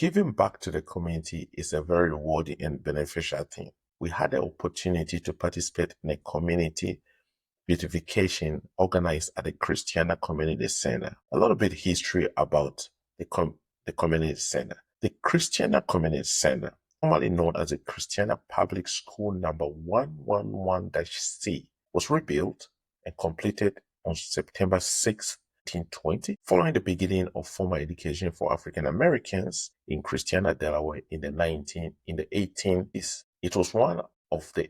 Giving back to the community is a very rewarding and beneficial thing. We had the opportunity to participate in a community beautification organized at the Christiana Community Center. A little bit history about the community center. The Christiana Community Center, formerly known as the Christiana Public School number 111-C, was rebuilt and completed on September 6, 1920, following the beginning of formal education for African Americans in Christiana, Delaware in the 1880s. It was one of the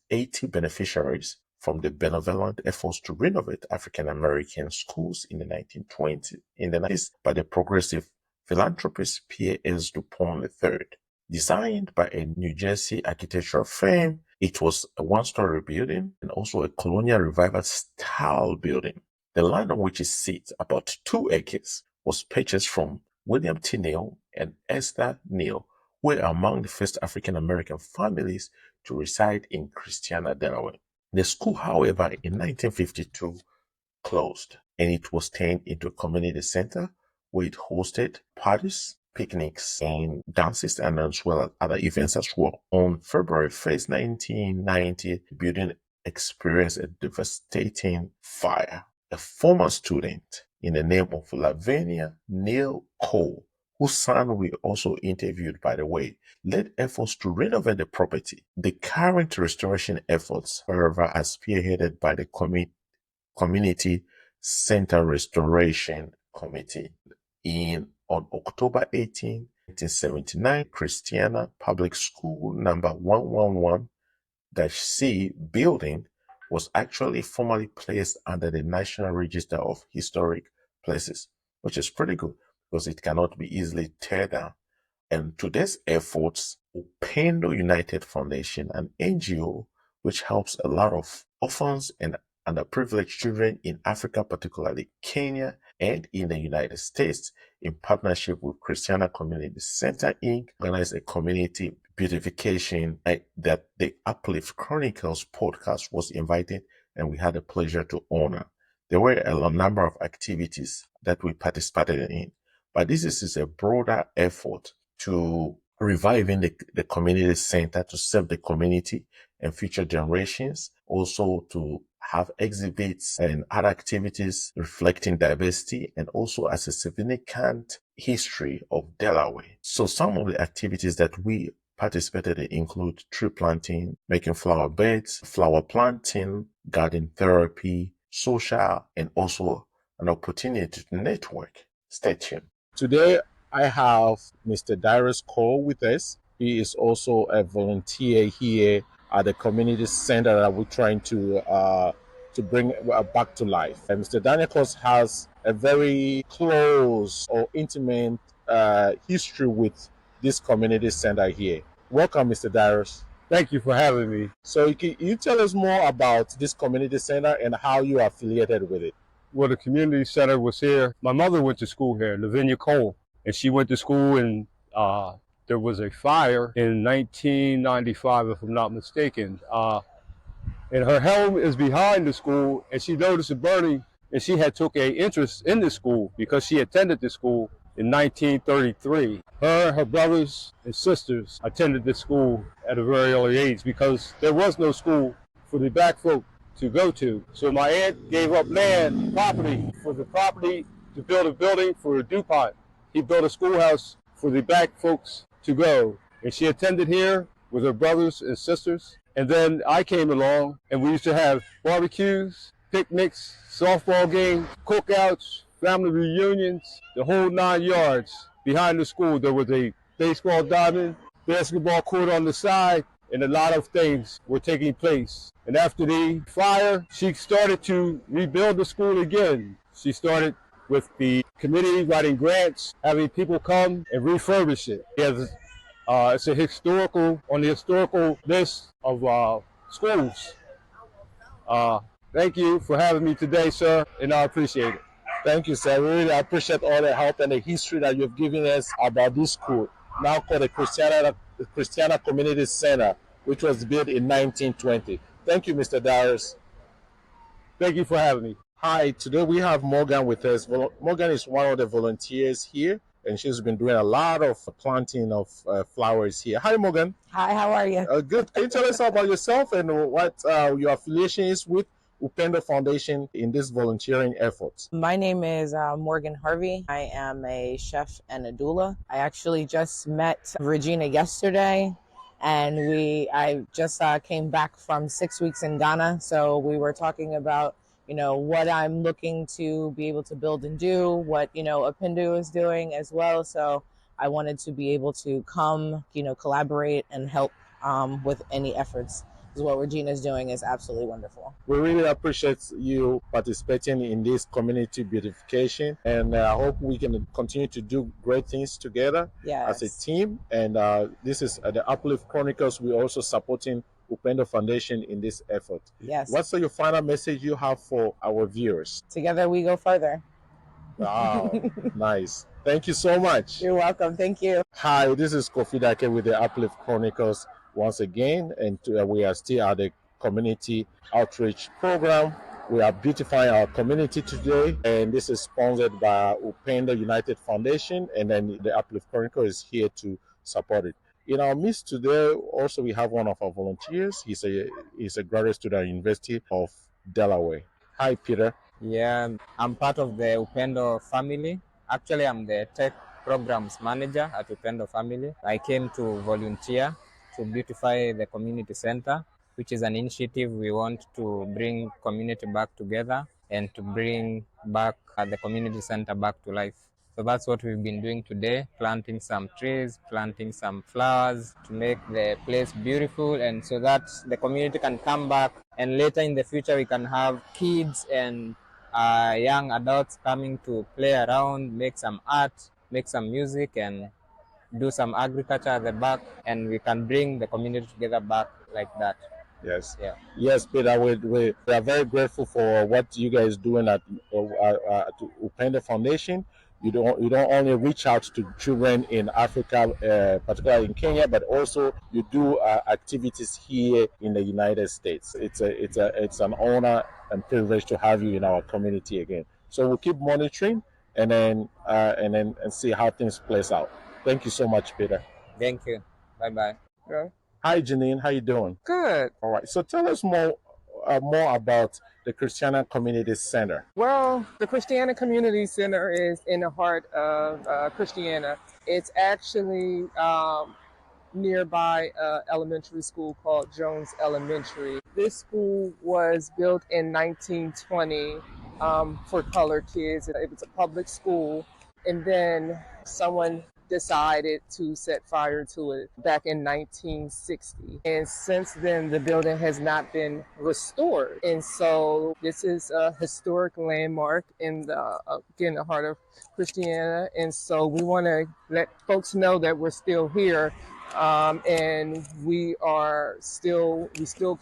80 beneficiaries from the benevolent efforts to renovate African American schools in the 1990s by the progressive philanthropist Pierre S. Dupont III. Designed by a New Jersey architectural firm, it was a one-story building and also a colonial revival style building. The land on which it sits, about 2 acres, was purchased from William T. Neal and Esther Neal, who were among the first African American families to reside in Christiana, Delaware. The school, however, in 1952 closed, and it was turned into a community center where it hosted parties, picnics, and dances, and as well as other events as well. On February 1st, 1990, the building experienced a devastating fire. A former student in the name of Lavinia Neal Cole, whose son we also interviewed, by the way, led efforts to renovate the property. The current restoration efforts, however, are spearheaded by the Community Center Restoration Committee. On October 18, 1979, Christiana Public School number 111-C building was actually formally placed under the National Register of Historic Places, which is pretty good because it cannot be easily teared down. And today's efforts, Upendo United Foundation, an NGO which helps a lot of orphans and underprivileged children in Africa, particularly Kenya and in the United States, in partnership with Christiana Community Center, Inc., organized a community beautification that the Uplift Chronicles podcast was invited, and we had the pleasure to honor. There were a number of activities that we participated in, but this is a broader effort to reviving the community center to serve the community and future generations, also to have exhibits and other activities reflecting diversity and also as a significant history of Delaware. So some of the activities that we participated in include tree planting, making flower beds, flower planting, garden therapy, social, and also an opportunity to network. Stay tuned. Today, I have Mr. Darius Cole with us. He is also a volunteer here at the community center that we're trying to bring back to life. And Mr. Daniel Cole has a very close or intimate history with this community center here. Welcome, Mr. Darius. Thank you for having me. So can you tell us more about this community center and how you are affiliated with it? Well, the community center was here. My mother went to school here, Lavinia Cole, and she went to school, and there was a fire in 1995, if I'm not mistaken. And her home is behind the school, and she noticed it burning, and she had took an interest in the school because she attended the school in 1933. Her brothers and sisters attended the school at a very early age because there was no school for the black folk to go to. So my aunt gave up land, property, for the property to build a building for DuPont. He built a schoolhouse for the black folks to go. And she attended here with her brothers and sisters. And then I came along, and we used to have barbecues, picnics, softball games, cookouts, family reunions, the whole 9 yards. Behind the school, there was a baseball diamond, basketball court on the side, and a lot of things were taking place. And after the fire, she started to rebuild the school again. She started with the committee writing grants, having people come and refurbish it. It's a on the historical list of schools. Thank you for having me today, sir, and I appreciate it. Thank you, sir. We really appreciate all the help and the history that you've given us about this school, now called the Christiana Community Center, which was built in 1920. Thank you, Mr. Darius. Thank you for having me. Hi, today we have Morgan with us. Morgan is one of the volunteers here, and she's been doing a lot of planting of flowers here. Hi, Morgan. Hi, how are you? Good. Can you tell us about yourself and what your affiliation is with Upendo Foundation in this volunteering effort? My name is Morgan Harvey. I am a chef and a doula. I actually just met Regina yesterday, and I just came back from 6 weeks in Ghana. So we were talking about what I'm looking to be able to build and do, what Upendo is doing as well. So I wanted to be able to come, collaborate and help with any efforts. Because what Regina is doing is absolutely wonderful. We really appreciate you participating in this community beautification, and I hope we can continue to do great things together as a Yes. team. And this is the Uplift Chronicles. We're also supporting Upendo Foundation in this effort. Yes. What's your final message you have for our viewers? Together we go further. Wow, nice. Thank you so much. You're welcome. Thank you. Hi, this is Kofi Dake with the Uplift Chronicles once again, and we are still at the community outreach program. We are beautifying our community today, and this is sponsored by Upendo United Foundation, and then the Uplift Chronicle is here to support it. In our midst today, also we have one of our volunteers. He's a graduate student at the University of Delaware. Hi, Peter. Yeah, I'm part of the Upendo family. Actually, I'm the tech programs manager at Upendo family. I came to volunteer to beautify the community center, which is an initiative we want to bring community back together and to bring back the community center back to life. So that's what we've been doing today, planting some trees, planting some flowers to make the place beautiful, and so that the community can come back, and later in the future we can have kids and young adults coming to play around, make some art, make some music, and do some agriculture at the back, and we can bring the community together back like that. Yes. Yeah. Yes, Peter. We are very grateful for what you guys doing at Upendo Foundation. You don't only reach out to children in Africa, particularly in Kenya, but also you do activities here in the United States. It's an honor and privilege to have you in our community again. So we'll keep monitoring and see how things plays out. Thank you so much, Peter. Thank you. Bye bye. Yeah. Hi, Janine. How you doing? Good. All right. So tell us more about the Christiana Community Center. Well, the Christiana Community Center is in the heart of Christiana. It's actually nearby elementary school called Jones Elementary. This school was built in 1920 for colored kids. It was a public school, and then someone decided to set fire to it back in 1960. And since then, the building has not been restored. And so this is a historic landmark in the heart of Christiana. And so we want to let folks know that we're still here. And we still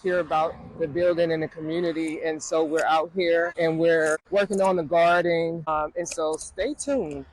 care about the building and the community. And so we're out here and we're working on the gardening. And so stay tuned.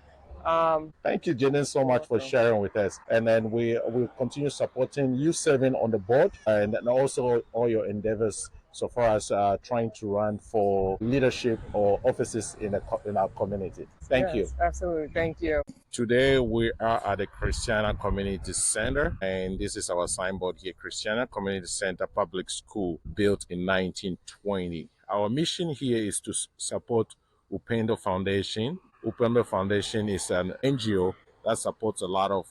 Thank you, Janine, so much for sharing with us. And then we will continue supporting you serving on the board and then also all your endeavors so far as trying to run for leadership or offices in our community. Thank you. Absolutely. Thank you. Today we are at the Christiana Community Center, and this is our signboard here, Christiana Community Center Public School, built in 1920. Our mission here is to support Upendo Foundation. Upendo Foundation is an NGO that supports a lot of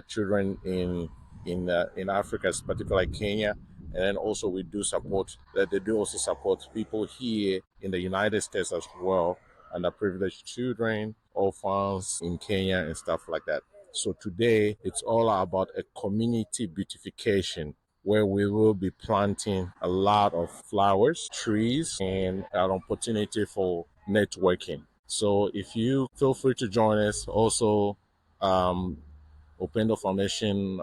children in Africa, particularly Kenya, and then also we do support that they do also support people here in the United States as well, underprivileged children, orphans in Kenya and stuff like that. So today it's all about a community beautification where we will be planting a lot of flowers, trees, and an opportunity for networking. So if you feel free to join us, also Upendo Foundation,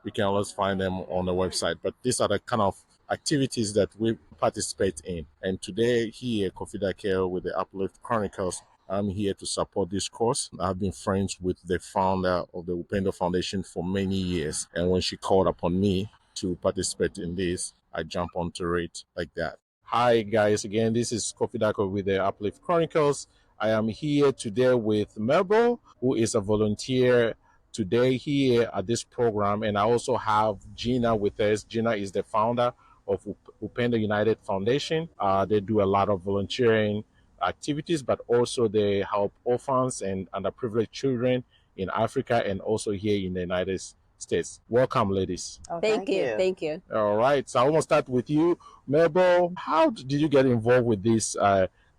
you can always find them on the website. But these are the kind of activities that we participate in. And today here, Kofi Dake with the Uplift Chronicles, I'm here to support this course. I've been friends with the founder of the Upendo Foundation for many years. And when she called upon me to participate in this, I jump onto it like that. Hi guys, again, this is Kofi Dake with the Uplift Chronicles. I am here today with Mabel, who is a volunteer today here at this program. And I also have Gina with us. Gina is the founder of Upendo United Foundation. They do a lot of volunteering activities, but also they help orphans and underprivileged children in Africa and also here in the United States. Welcome, ladies. Oh, Thank you. Thank you. All right. So I want to start with you, Mabel. How did you get involved with this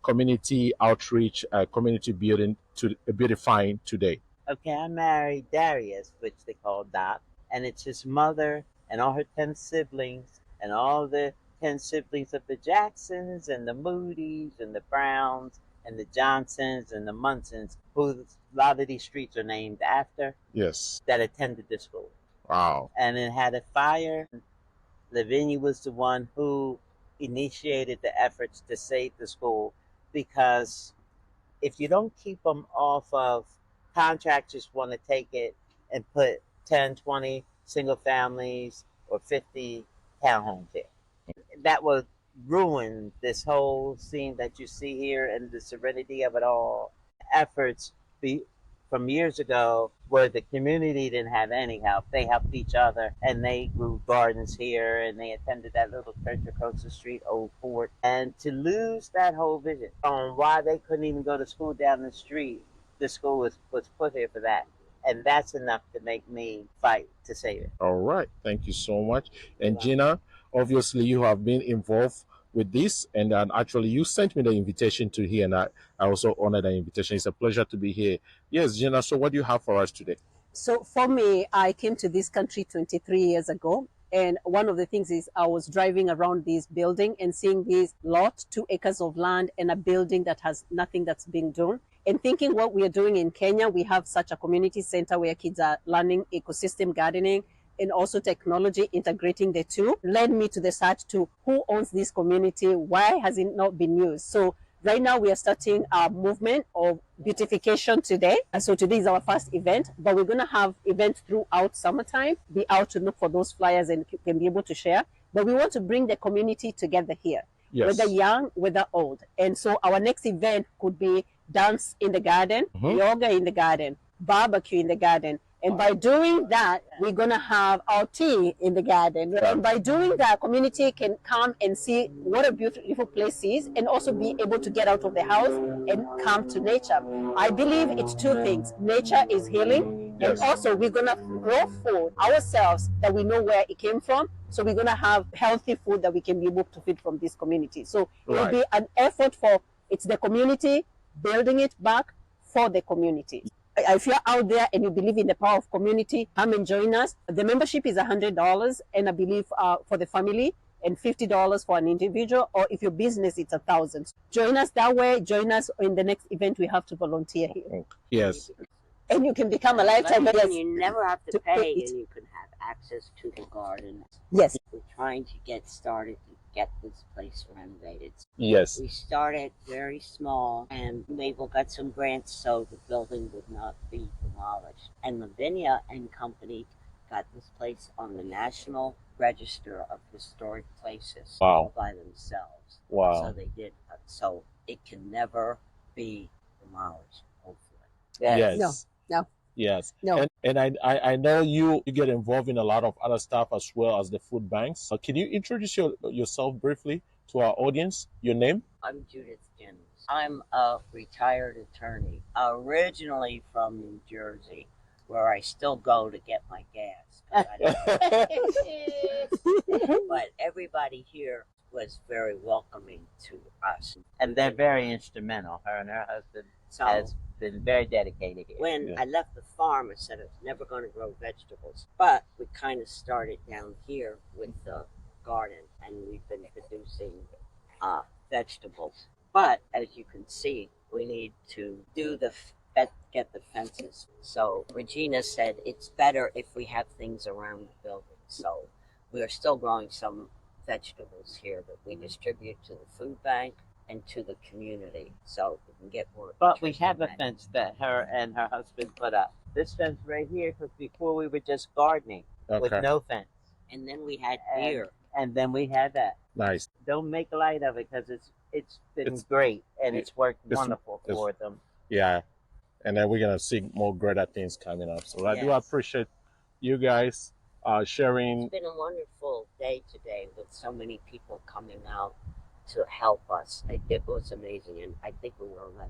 community outreach, community building to beautifying today? Okay, I married Darius, which they call Doc, and it's his mother and all her 10 siblings, and all the 10 siblings of the Jacksons and the Moody's and the Browns and the Johnsons and the Munsons, who a lot of these streets are named after. Yes. That attended the school. Wow. And it had a fire. Lavinia was the one who initiated the efforts to save the school, because if you don't keep them off of, contractors want to take it and put 10, 20 single families or 50 townhomes here. That would ruin this whole scene that you see here and the serenity of it all. Efforts from years ago where the community didn't have any help. They helped each other, and they grew gardens here, and they attended that little church across the street, Old Fort. And to lose that whole vision on why they couldn't even go to school down the street, the school was put here for that. And that's enough to make me fight to save it. All right. Thank you so much. And Gina, obviously you have been involved with this, and actually you sent me the invitation to here, and I also honor the invitation. It's a pleasure to be here. Yes, Gina, so what do you have for us today? So for me, I came to this country 23 years ago. And one of the things is I was driving around this building and seeing this lot, 2 acres of land and a building that has nothing that's being done. And thinking what we are doing in Kenya, we have such a community center where kids are learning ecosystem gardening and also technology, integrating the two, led me to the search to who owns this community, why has it not been used? So right now we are starting a movement of beautification today. And so today is our first event, but we're going to have events throughout summertime, be out to look for those flyers and can be able to share. But we want to bring the community together here, whether young, whether old. And so our next event could be dance in the garden, yoga in the garden, barbecue in the garden. And by doing that, we're going to have our tea in the garden. And by doing that, community can come and see what a beautiful place is and also be able to get out of the house and come to nature. I believe it's 2 things. Nature is healing. And also we're going to grow food ourselves that we know where it came from. So we're going to have healthy food that we can be able to feed from this community. So it will be an effort for, it's the community, building it back for the community. If you're out there and you believe in the power of community, come and join us. The membership is $100, and I believe for the family, and $50 for an individual, or if your business, it's $1,000. Join us that way. Join us in the next event we have to volunteer here. Yes. And you can become a lifetime member. You never have to pay, and you can have access to the garden. Yes. We're trying to get started to get this place renovated. Yes. We started very small, and Mabel got some grants so the building would not be demolished. And Lavinia and company got this place on the National Register of Historic Places all by themselves. Wow. So they did. So it can never be demolished, hopefully. Yes. No. Yes. No. And I know you get involved in a lot of other stuff as well as the food banks. Can you introduce yourself briefly to our audience? Your name? I'm Judith Jennings. I'm a retired attorney, originally from New Jersey, where I still go to get my gas. But everybody here was very welcoming to us. And they're very instrumental. Her and her husband has been very dedicated here. When I left the farm, I said I was never going to grow vegetables. But we kind of started down here with the garden, and we've been producing vegetables. But as you can see, we need to do get the fences. So Regina said it's better if we have things around the building. So we are still growing some vegetables here that we distribute to the food bank and to the community, so we can get more. But we have a fence that her and her husband put up. This fence right here, because before we were just gardening with no fence. And then we had deer. And then we had that. Nice. Don't make light of it, because it's been It's- great, and it's worked it's- wonderful for them. Yeah. And then we're going to see more greater things coming up. So I do Yes. appreciate you guys sharing. It's been a wonderful day today with so many people coming out to help us. It was amazing, and I think we will let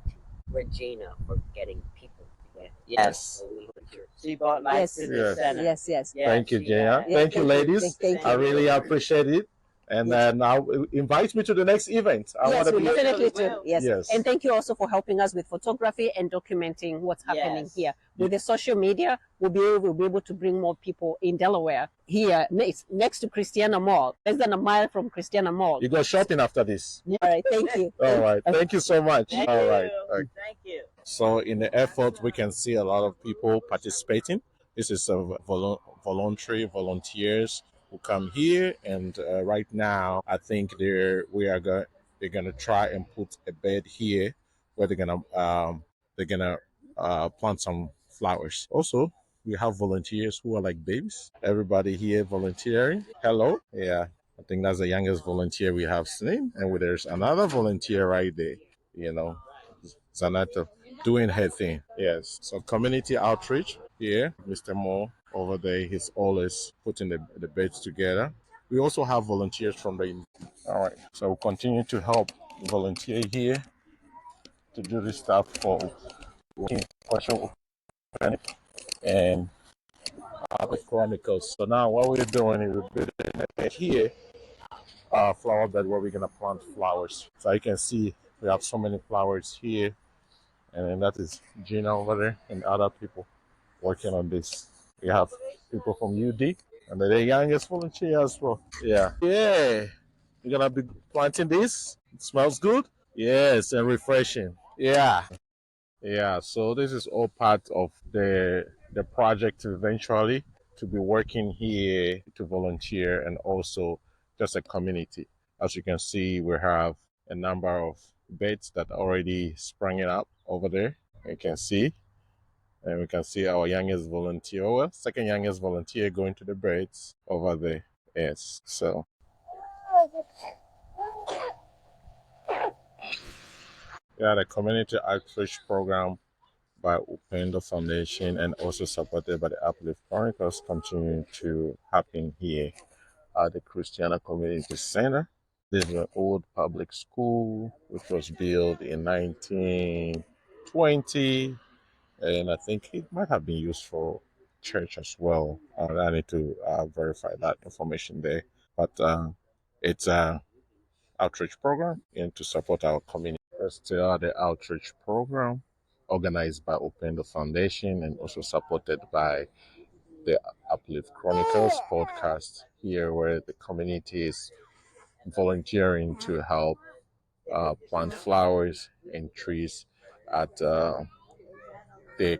Regina for getting people together. Yes. So we would hear- She brought life Yes. to the Yes. center. Yes, yes. Yeah, Thank you, she Jaya. got- Yeah, Thank you, ladies. Thank I you. really appreciate it. And Yes. now invite me to the next event. I Yes, want to we be. definitely do. Will. Yes. Yes. And thank you also for helping us with photography and documenting what's happening Yes. here. With the social media, we'll be able to bring more people in Delaware. Here, next to Christiana Mall, less than a mile from Christiana Mall. You go shopping after this. All right, thank you. All right. Thank you so much. Thank All you. right. Thank you. So in the effort, we can see a lot of people participating. This is a voluntary volunteers who come here, and right now, I think they're gonna try and put a bed here where they're gonna plant some flowers. Also, we have volunteers who are like babies. Everybody here volunteering. Hello. Yeah. I think that's the youngest volunteer we have seen. And there's another volunteer right there, Zanata, doing her thing. Yes. So community outreach here. Mr. Moore over there, he's always putting the beds together. We also have volunteers from the... All right. So we'll continue to help volunteer here to do this stuff for question and the chronicles. So now what we're doing is we're building here flower bed where we're gonna plant flowers. So you can see we have so many flowers here, and then that is Gina over there and other people working on this. We have people from UD and the youngest volunteer as well. Yeah. Yeah. You're gonna be planting this. It smells good. Yes, and refreshing. Yeah. Yeah. So this is all part of the project eventually to be working here to volunteer and also just a community. As you can see, we have a number of beds that already sprung it up over there. You can see. And we can see our youngest volunteer, well, second youngest volunteer going to the beds over there. Yes. So yeah, the community outreach program by Upendo Foundation and also supported by the Uplift Chronicles continue to happen here at the Christiana Community Center. This is an old public school which was built in 1920, and I think it might have been used for church as well. I need to verify that information there. But it's a outreach program and to support our community. There's still the outreach program organized by Open the Foundation and also supported by the Uplift Chronicles podcast here, where the community is volunteering to help plant flowers and trees at the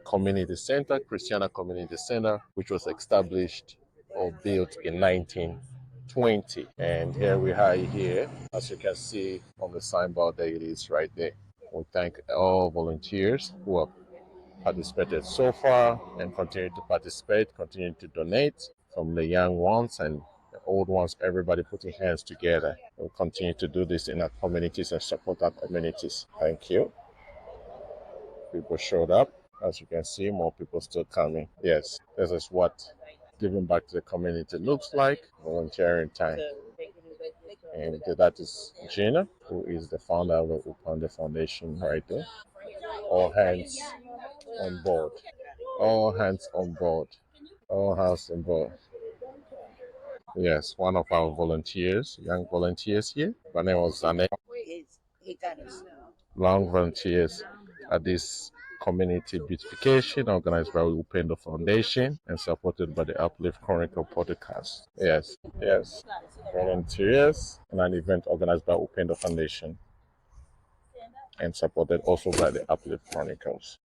community center, Christiana Community Center, which was established or built in 1920. And here we are here, as you can see on the signboard, there it is right there. We thank all volunteers who have participated so far and continue to participate, continue to donate, from the young ones and the old ones, everybody putting hands together. We'll continue to do this in our communities and support our communities. Thank you. People showed up. As you can see, more people still coming. Yes, this is what giving back to the community looks like, volunteering time. And that is Gina, who is the founder of the Upanda Foundation right there. All hands on board. All hands on board. All hands on board. Yes, one of our volunteers, young volunteers here. Her name was Zane. Long volunteers at this community beautification organized by Upendo Foundation and supported by the Uplift Chronicle podcast. Yes, yes. Volunteers and an event organized by Upendo Foundation and supported also by the Uplift Chronicles.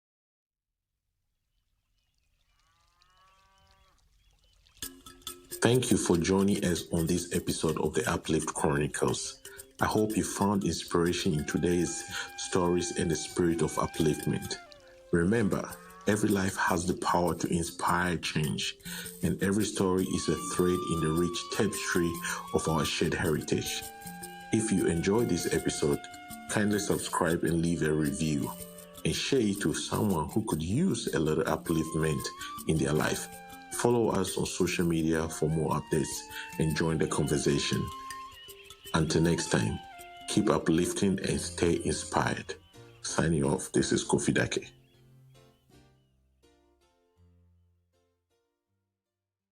Thank you for joining us on this episode of the Uplift Chronicles. I hope you found inspiration in today's stories and the spirit of upliftment. Remember, every life has the power to inspire change, and every story is a thread in the rich tapestry of our shared heritage. If you enjoyed this episode, Kindly subscribe and leave a review, and share it with someone who could use a little upliftment in their life. Follow us on social media for more updates and join the conversation. Until next time, keep uplifting and stay inspired. Signing off, this is Kofi Dake.